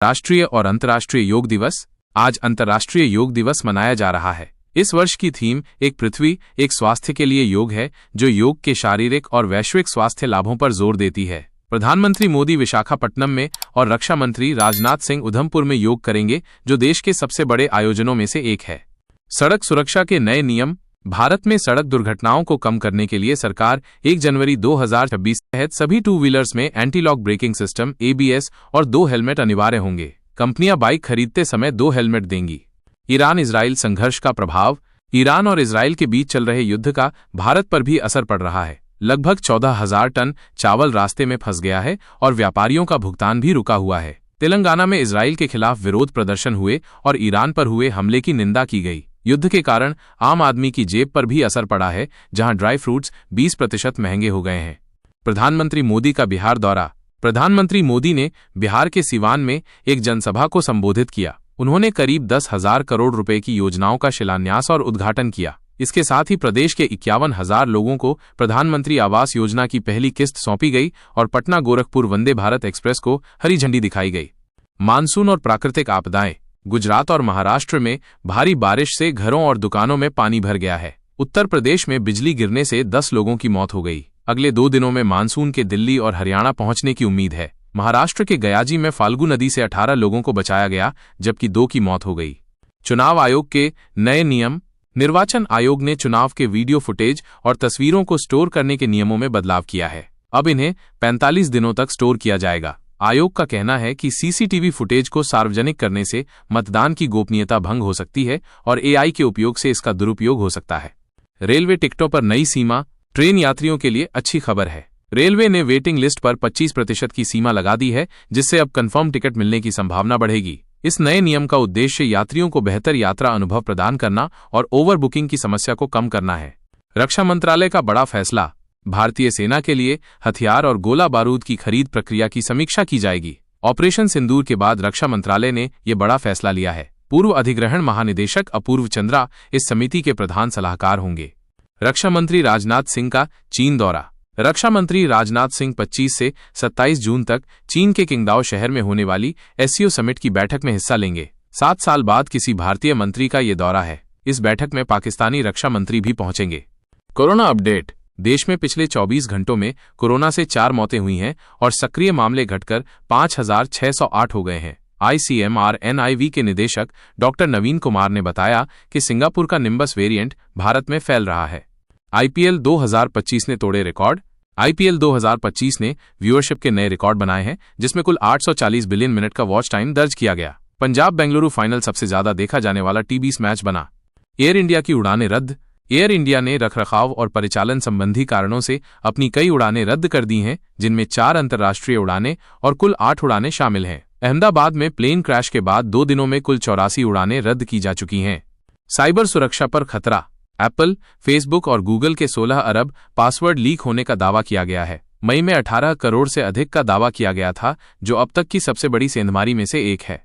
राष्ट्रीय और अंतर्राष्ट्रीय योग दिवस। आज अंतर्राष्ट्रीय योग दिवस मनाया जा रहा है। इस वर्ष की थीम एक पृथ्वी एक स्वास्थ्य के लिए योग है, जो योग के शारीरिक और वैश्विक स्वास्थ्य लाभों पर जोर देती है। प्रधानमंत्री मोदी विशाखापट्टनम में और रक्षा मंत्री राजनाथ सिंह उधमपुर में योग करेंगे, जो देश के सबसे बड़े आयोजनों में से एक है। सड़क सुरक्षा के नए नियम। भारत में सड़क दुर्घटनाओं को कम करने के लिए सरकार 1 जनवरी 2026 तहत सभी 2 व्हीलर्स में anti lock braking system ABS और 2 हेलमेट अनिवार्य होंगे। कंपनियां बाइक खरीदते समय 2 हेलमेट देंगी। ईरान इजराइल संघर्ष का प्रभाव। ईरान और इजराइल के बीच चल रहे युद्ध का भारत पर भी असर पड़ रहा है। लगभग 14,000 टन चावल रास्ते में फंस गया है और व्यापारियों का भुगतान भी रुका हुआ है। तेलंगाना में इजराइल के खिलाफ विरोध प्रदर्शन हुए और ईरान पर हुए हमले की निंदा की गई। युद्ध के कारण आम आदमी की जेब पर भी असर पड़ा है, जहां ड्राई फ्रूट्स 20% महंगे हो गए हैं। प्रधानमंत्री मोदी का बिहार दौरा। प्रधानमंत्री मोदी ने बिहार के सिवान में एक जनसभा को संबोधित किया। उन्होंने करीब 10,000 करोड़ रुपए की योजनाओं का शिलान्यास और उद्घाटन किया। इसके साथ ही प्रदेश के 51,000 लोगों को प्रधानमंत्री आवास योजना की पहली किस्त सौंपी गई और पटना गोरखपुर वंदे भारत एक्सप्रेस को हरी झंडी दिखाई गई। मानसून और प्राकृतिक आपदाएं। गुजरात और महाराष्ट्र में भारी बारिश से घरों और दुकानों में पानी भर गया है। उत्तर प्रदेश में बिजली गिरने से 10 लोगों की मौत हो गई। अगले 2 दिनों में मानसून के दिल्ली और हरियाणा पहुंचने की उम्मीद है। महाराष्ट्र के गयाजी में फाल्गु नदी से 18 लोगों को बचाया गया, जबकि 2 की मौत हो गई। चुनाव आयोग के नए नियम। निर्वाचन आयोग ने चुनाव के वीडियो फुटेज और तस्वीरों को स्टोर करने के नियमों में बदलाव किया है। अब इन्हें 45 दिनों तक स्टोर किया जाएगा। आयोग का कहना है कि CCTV फुटेज को सार्वजनिक करने से मतदान की गोपनीयता भंग हो सकती है और AI के उपयोग से इसका दुरुपयोग हो सकता है। रेलवे टिकटों पर नई सीमा। ट्रेन यात्रियों के लिए अच्छी खबर है। रेलवे ने वेटिंग लिस्ट पर 25% की सीमा लगा दी है, जिससे अब कंफर्म टिकट मिलने की संभावना बढ़ेगी। इस नए नियम का उद्देश्य यात्रियों को बेहतर यात्रा अनुभव प्रदान करना और ओवर बुकिंग की समस्या को कम करना है। रक्षा मंत्रालय का बड़ा फैसला। भारतीय सेना के लिए हथियार और गोला बारूद की खरीद प्रक्रिया की समीक्षा की जाएगी। ऑपरेशन सिंदूर के बाद रक्षा मंत्रालय ने यह बड़ा फैसला लिया है। पूर्व अधिग्रहण महानिदेशक अपूर्व चंद्रा इस समिति के प्रधान सलाहकार होंगे। रक्षा मंत्री राजनाथ सिंह का चीन दौरा। रक्षा मंत्री राजनाथ सिंह 25 से 27 जून तक चीन के किंगडाओ शहर में होने वाली SCO समिट की बैठक में हिस्सा लेंगे। 7 साल बाद किसी भारतीय मंत्री का ये दौरा है। इस बैठक में पाकिस्तानी रक्षा मंत्री भी पहुंचेंगे। Corona update. देश में पिछले 24 घंटों में कोरोना से 4 मौतें हुई हैं और सक्रिय मामले घटकर 5,608 हो गए हैं। ICMR NIV के निदेशक डॉक्टर नवीन कुमार ने बताया कि सिंगापुर का निम्बस वेरिएंट भारत में फैल रहा है। IPL 2025 ने तोड़े रिकॉर्ड। IPL 2025 ने व्यूअरशिप के नए रिकॉर्ड बनाए हैं, जिसमें कुल 840 बिलियन मिनट का वॉच टाइम दर्ज किया गया। पंजाब बेंगलुरु फाइनल सबसे ज्यादा देखा जाने वाला T20 मैच बना। एयर इंडिया की उड़ानें रद्द। एयर इंडिया ने रखरखाव और परिचालन संबंधी कारणों से अपनी कई उड़ानें रद्द कर दी हैं, जिनमें 4 अंतर्राष्ट्रीय उड़ानें और कुल 8 उड़ानें शामिल हैं। अहमदाबाद में प्लेन क्रैश के बाद 2 दिनों में कुल 84 उड़ानें रद्द की जा चुकी हैं। साइबर सुरक्षा पर खतरा। एप्पल, फेसबुक और गूगल के 16 अरब पासवर्ड लीक होने का दावा किया गया है। मई में 18 करोड़ से अधिक का दावा किया गया था, जो अब तक की सबसे बड़ी सेंधमारी में से एक है।